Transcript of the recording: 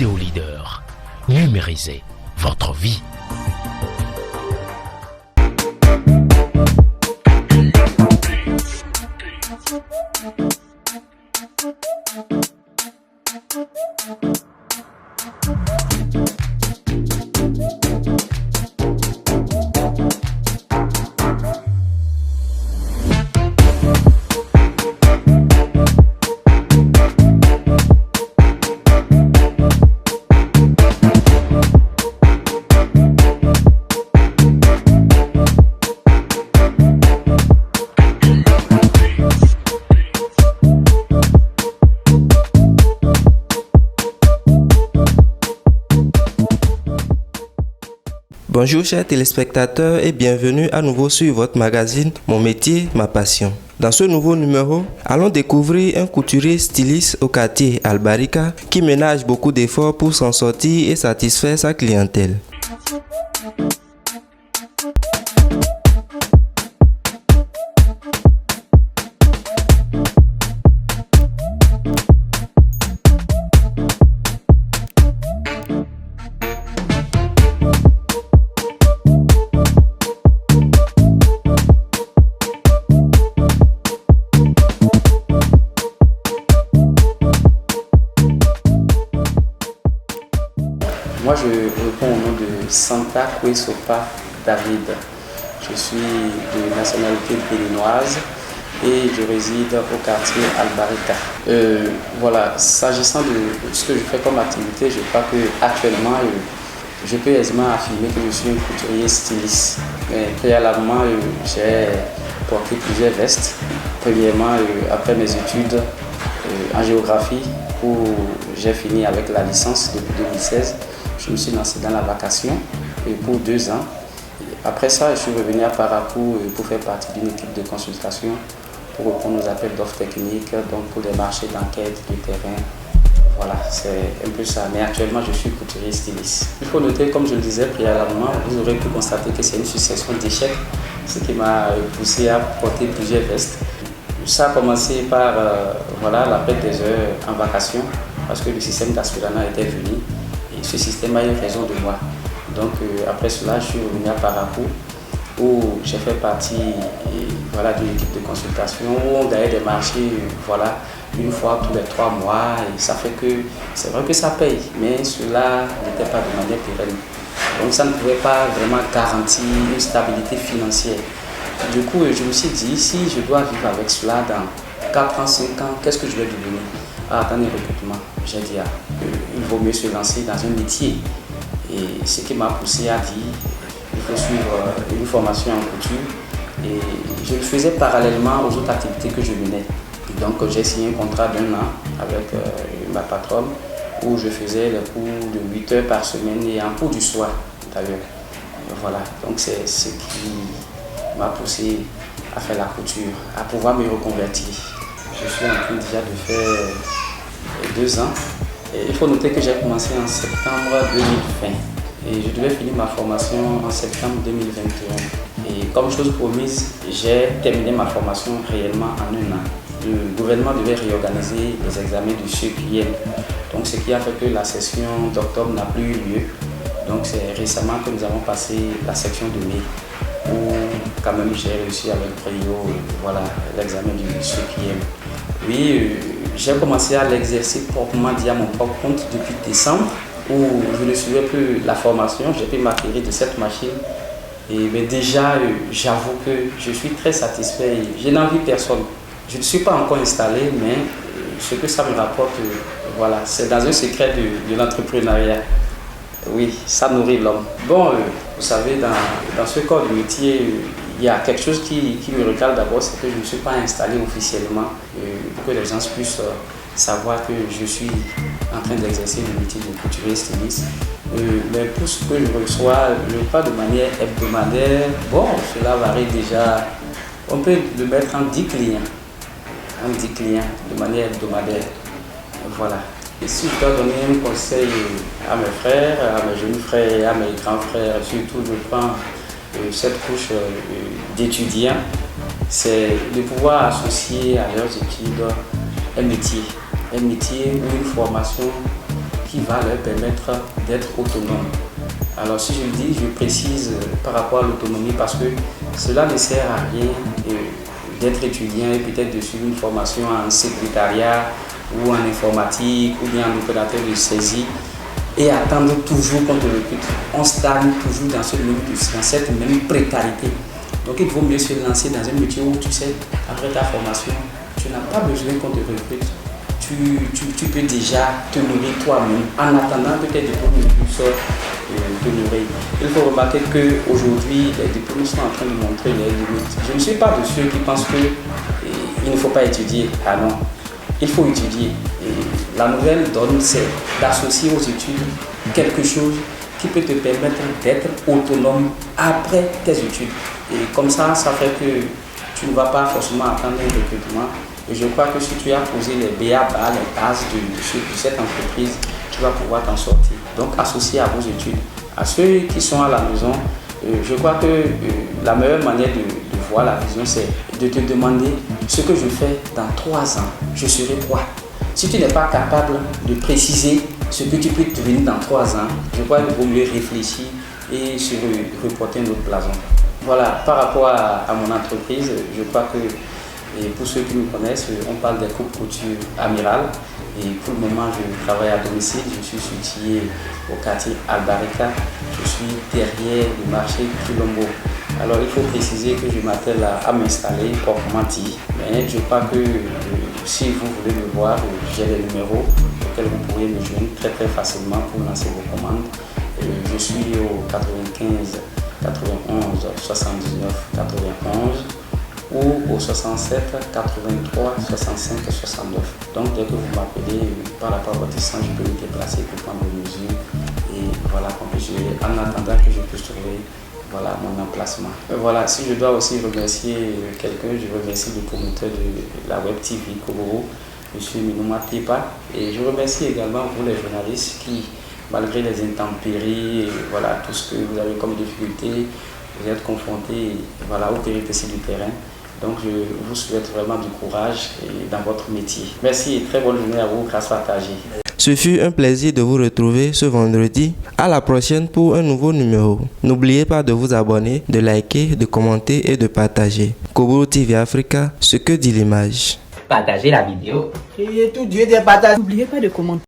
Vidéo Leader. Numérisez votre vie. Bonjour chers téléspectateurs et bienvenue à nouveau sur votre magazine Mon métier, ma passion. Dans ce nouveau numéro, allons découvrir un couturier styliste au quartier Albarika qui ménage beaucoup d'efforts pour s'en sortir et satisfaire sa clientèle. Moi, je réponds au nom de Santa Kwesopa David. Je suis de nationalité béninoise et je réside au quartier Albarika. Voilà, s'agissant de ce que je fais comme activité, je crois qu'actuellement, je peux aisément affirmer que je suis un couturier styliste. Mais préalablement, j'ai porté plusieurs vestes. Premièrement, après mes études en géographie, où j'ai fini avec la licence depuis 2016, je me suis lancé dans la vacation pour 2 ans. Après ça, je suis revenu à Parakou pour faire partie d'une équipe de consultation pour répondre aux appels d'offres techniques, donc pour des marchés d'enquête, de terrain. Voilà, c'est un peu ça. Mais actuellement, je suis couturier styliste. Il faut noter, comme je le disais préalablement, vous aurez pu constater que c'est une succession d'échecs, ce qui m'a poussé à porter plusieurs vestes. Ça a commencé par voilà, la perte des heures en vacation, parce que le système d'Aspirana était venu. Ce système a eu raison de moi. Donc après cela, je suis revenu à Parakou où j'ai fait partie voilà, d'une équipe de consultation où on gagnait des marchés voilà, une fois tous les 3 mois. Et ça fait que c'est vrai que ça paye, mais cela n'était pas de manière pérenne. Donc ça ne pouvait pas vraiment garantir une stabilité financière. Du coup, je me suis dit, si je dois vivre avec cela dans 4 ans, 5 ans, qu'est-ce que je vais devenir? Dans les recrutements, j'ai dit il vaut mieux se lancer dans un métier. Et ce qui m'a poussé à dire il faut suivre une formation en couture. Et je le faisais parallèlement aux autres activités que je menais. Donc j'ai signé un contrat d'1 an avec ma patronne où je faisais les cours de 8 heures par semaine et en cours du soir d'ailleurs. Voilà, donc c'est ce qui m'a poussé à faire la couture, à pouvoir me reconvertir. Je suis en train déjà de faire 2 ans. Et il faut noter que j'ai commencé en septembre 2020 et je devais finir ma formation en septembre 2021. Et comme chose promise, j'ai terminé ma formation réellement en 1 an. Le gouvernement devait réorganiser les examens du CEPIEM. Donc ce qui a fait que la session d'octobre n'a plus eu lieu. Donc c'est récemment que nous avons passé la section de mai où quand même j'ai réussi avec brio voilà, l'examen du CEPIEM. Oui, j'ai commencé à l'exercer proprement dit à mon propre compte depuis décembre où je ne suivais plus la formation, j'ai pu m'acquérir de cette machine. Et mais déjà, j'avoue que je suis très satisfait. Je n'envie personne. Je ne suis pas encore installé, mais ce que ça me rapporte, voilà, c'est dans un secret de l'entrepreneuriat. Oui, ça nourrit l'homme. Bon, vous savez, dans ce corps de métier, il y a quelque chose qui me recale d'abord, c'est que je ne suis pas installé officiellement pour que les gens puissent savoir que je suis en train d'exercer le métier de couturier styliste. Mais pour ce que je reçois, je le pas de manière hebdomadaire. Bon, cela varie déjà. On peut le mettre en 10 clients. En 10 clients de manière hebdomadaire. Voilà. Et si je dois donner un conseil à mes frères, à mes jeunes frères, à mes grands frères, surtout je prends cette couche d'étudiants, c'est de pouvoir associer à leurs études un métier ou une formation qui va leur permettre d'être autonomes. Alors si je le dis, je précise par rapport à l'autonomie parce que cela ne sert à rien d'être étudiant et peut-être de suivre une formation en secrétariat ou en informatique ou bien en opérateur de saisie et attendre toujours qu'on te recrute. On stagne toujours dans cette même précarité. Donc il vaut mieux se lancer dans un métier où tu sais, après ta formation, tu n'as pas besoin qu'on te recrute. Tu peux déjà te nourrir toi-même en attendant que tes diplômes puissent te nourrir. Il faut remarquer qu'aujourd'hui, les diplômes sont en train de montrer les limites. Je ne suis pas de ceux qui pensent qu'il ne faut pas étudier. Ah non, il faut étudier. Et la nouvelle donne, c'est d'associer aux études quelque chose qui peut te permettre d'être autonome après tes études. Et comme ça fait que tu ne vas pas forcément attendre un recrutement. Et je crois que si tu as posé les BA-BA, les bases de cette entreprise, tu vas pouvoir t'en sortir. Donc associé à vos études. À ceux qui sont à la maison, je crois que la meilleure manière de voir la vision, c'est de te demander ce que je fais dans 3 ans, je serai quoi? Si tu n'es pas capable de préciser ce que tu peux devenir dans 3 ans, je crois qu'il vaut mieux réfléchir et se reporter un autre blason. Voilà, par rapport à mon entreprise, je crois que, et pour ceux qui me connaissent, on parle des coupes couture Amiral. Et pour le moment, je travaille à domicile, je suis situé au quartier Albarika, je suis derrière le marché Quilombo. Alors il faut préciser que je m'attelle à m'installer proprement dit, mais je crois que si vous voulez me voir, j'ai les numéros auxquels vous pourrez me joindre très facilement pour lancer vos commandes. Je suis au 95 91 79 91 ou au 67 83 65 69. Donc dès que vous m'appelez par rapport à votre distance, je peux me déplacer pour prendre vos mesures et voilà qu'on puisse gérer en attendant que je puisse trouver mon emplacement. Voilà, si je dois aussi remercier quelqu'un, je remercie le promoteur de la Web TV Koboro, M. Minouma Tepa, et je remercie également vous les journalistes qui, malgré les intempéries, tout ce que vous avez comme difficulté, vous êtes confrontés aux péripéties du terrain. Donc je vous souhaite vraiment du courage dans votre métier. Merci et très bonne journée à vous, grâce partagée. Ce fut un plaisir de vous retrouver ce vendredi. À la prochaine pour un nouveau numéro. N'oubliez pas de vous abonner, de liker, de commenter et de partager. Koboro TV Africa, ce que dit l'image. Partagez la vidéo. Criez tout Dieu des partages. N'oubliez pas de commenter.